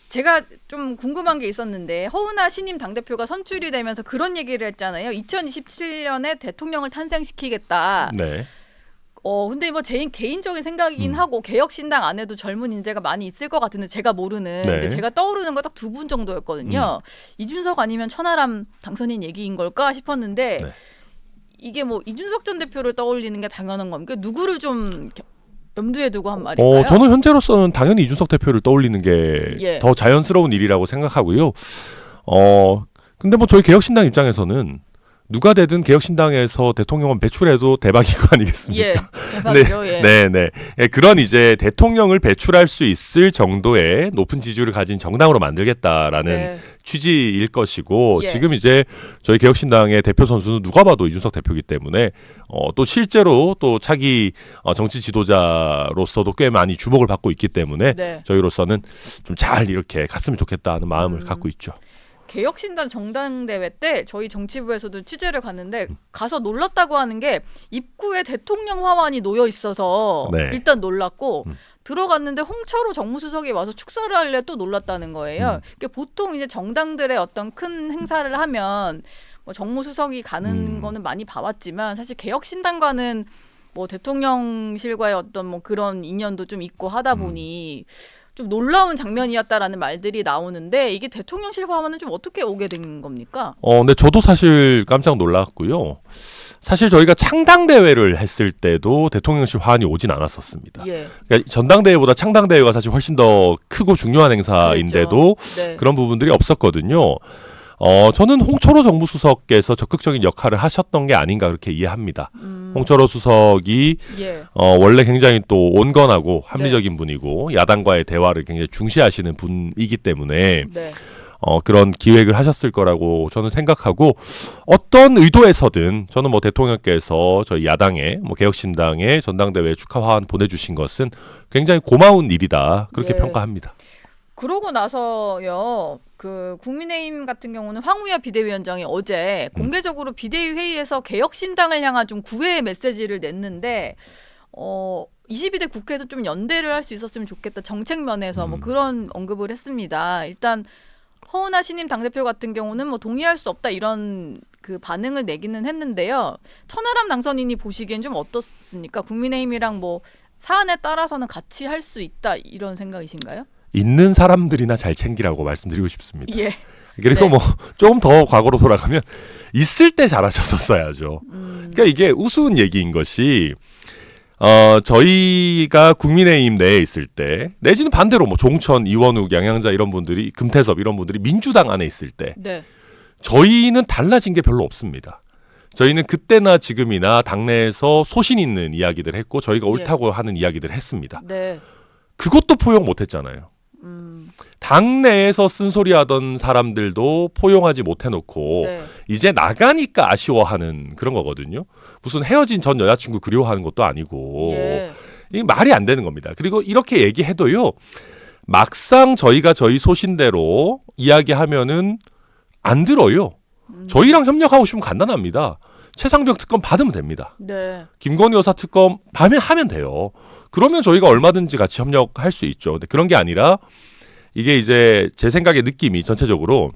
제가 좀 궁금한 게 있었는데 허은하 신임 당대표가 선출이 되면서 그런 얘기를 했잖아요. 2027년에 대통령을 탄생시키겠다. 네. 근데 뭐 제 개인적인 생각이긴 하고 개혁신당 안에도 젊은 인재가 많이 있을 것 같은데 제가 모르는 네. 근데 제가 떠오르는 거 딱 두 분 정도였거든요. 이준석 아니면 천하람 당선인 얘기인 걸까 싶었는데 네. 이게 뭐 이준석 전 대표를 떠올리는 게 당연한 겁니까? 누구를 좀 염두에 두고 한 말일까요? 저는 현재로서는 당연히 이준석 대표를 떠올리는 게 더 예. 자연스러운 일이라고 생각하고요. 근데 뭐 저희 개혁신당 입장에서는 누가 되든 개혁신당에서 대통령은 배출해도 대박인 거 아니겠습니까? 예, 대박이죠. 예. 네. 그런 이제 대통령을 배출할 수 있을 정도의 높은 지지율을 가진 정당으로 만들겠다라는 네. 취지일 것이고 예. 지금 이제 저희 개혁신당의 대표 선수는 누가 봐도 이준석 대표이기 때문에 또 실제로 또 차기 정치 지도자로서도 꽤 많이 주목을 받고 있기 때문에 네. 저희로서는 좀 잘 이렇게 갔으면 좋겠다는 마음을 갖고 있죠. 개혁신당 정당대회 때 저희 정치부에서도 취재를 갔는데 가서 놀랐다고 하는 게 입구에 대통령 화환이 놓여 있어서 네. 일단 놀랐고 들어갔는데 홍철호 정무수석이 와서 축사를 할래 또 놀랐다는 거예요. 그러니까 보통 이제 정당들의 어떤 큰 행사를 하면 뭐 정무수석이 가는 거는 많이 봐왔지만 사실 개혁신당과는 뭐 대통령실과의 어떤 뭐 그런 인연도 좀 있고 하다 보니 좀 놀라운 장면이었다라는 말들이 나오는데 이게 대통령실 화환은 좀 어떻게 오게 된 겁니까? 근데 저도 사실 깜짝 놀랐고요. 사실 저희가 창당대회를 했을 때도 대통령실 화환이 오진 않았었습니다. 예. 그러니까 전당대회보다 창당대회가 사실 훨씬 더 크고 중요한 행사인데도 네. 그런 부분들이 없었거든요. 저는 홍철호 정무수석께서 적극적인 역할을 하셨던 게 아닌가 그렇게 이해합니다. 홍철호 수석이 예. 원래 굉장히 또 온건하고 합리적인 분이고 야당과의 대화를 굉장히 중시하시는 분이기 때문에 네. 그런 기획을 하셨을 거라고 저는 생각하고 어떤 의도에서든 저는 뭐 대통령께서 저희 야당의 뭐 개혁신당의 전당대회 축하 화환 보내주신 것은 굉장히 고마운 일이다 그렇게 예. 평가합니다. 그러고 나서요. 그 국민의힘 같은 경우는 황우여 비대위원장이 어제 공개적으로 비대위 회의에서 개혁신당을 향한 좀 구애의 메시지를 냈는데 22대 국회에서 좀 연대를 할 수 있었으면 좋겠다. 정책 면에서 뭐 그런 언급을 했습니다. 일단 허은하 신임 당대표 같은 경우는 뭐 동의할 수 없다 이런 그 반응을 내기는 했는데요. 천하람 당선인이 보시기엔 좀 어떻습니까? 국민의힘이랑 뭐 사안에 따라서는 같이 할 수 있다 이런 생각이신가요? 있는 사람들이나 잘 챙기라고 말씀드리고 싶습니다. 예. 그리고 네. 뭐 조금 더 과거로 돌아가면 있을 때 잘하셨었어야죠. 그러니까 이게 우스운 얘기인 것이 저희가 국민의힘 내에 있을 때 내지는 반대로 뭐 종천, 이원욱, 양양자 이런 분들이 금태섭 이런 분들이 민주당 안에 있을 때 네. 저희는 달라진 게 별로 없습니다. 저희는 그때나 지금이나 당내에서 소신 있는 이야기들 했고 저희가 옳다고 하는 이야기들 했습니다. 네. 그것도 포용 못했잖아요. 당내에서 쓴소리하던 사람들도 포용하지 못해놓고 네. 이제 나가니까 아쉬워하는 그런 거거든요. 무슨 헤어진 전 여자친구 그리워하는 것도 아니고 예. 이게 말이 안 되는 겁니다. 그리고 이렇게 얘기해도요. 막상 저희가 저희 소신대로 이야기하면은 안 들어요. 저희랑 협력하고 싶으면 간단합니다. 최상병 특검 받으면 됩니다. 네. 김건희 여사 특검 하면 돼요. 그러면 저희가 얼마든지 같이 협력할 수 있죠. 근데 그런 게 아니라 이게 이제 제 생각의 느낌이 전체적으로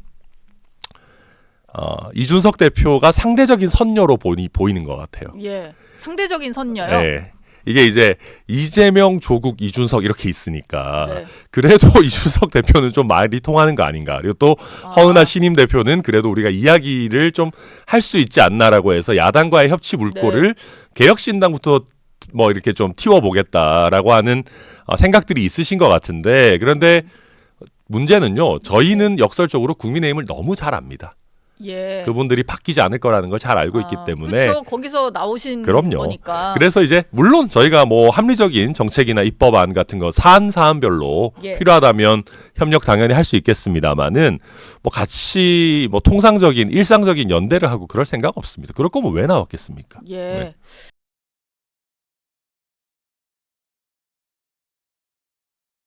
이준석 대표가 상대적인 선녀로 보이는 것 같아요. 예. 상대적인 선녀요. 네. 이게 이제 이재명, 조국, 이준석 이렇게 있으니까 네. 그래도 이준석 대표는 좀 말이 통하는 거 아닌가. 그리고 또 허은하 신임 대표는 그래도 우리가 이야기를 좀 할 수 있지 않나라고 해서 야당과의 협치 물꼬를 개혁신당부터 뭐 이렇게 좀 틔워보겠다라고 하는 생각들이 있으신 것 같은데 그런데 문제는요. 저희는 역설적으로 국민의힘을 너무 잘 압니다. 예. 그분들이 바뀌지 않을 거라는 걸 잘 알고 있기 때문에 그렇죠. 거기서 나오신 그럼요. 거니까. 그래서 이제 물론 저희가 뭐 합리적인 정책이나 입법안 같은 거 사안별로 예. 필요하다면 협력 당연히 할 수 있겠습니다만은 뭐 같이 뭐 통상적인 일상적인 연대를 하고 그럴 생각 없습니다. 그럴 거면 왜 나왔겠습니까? 예. 네.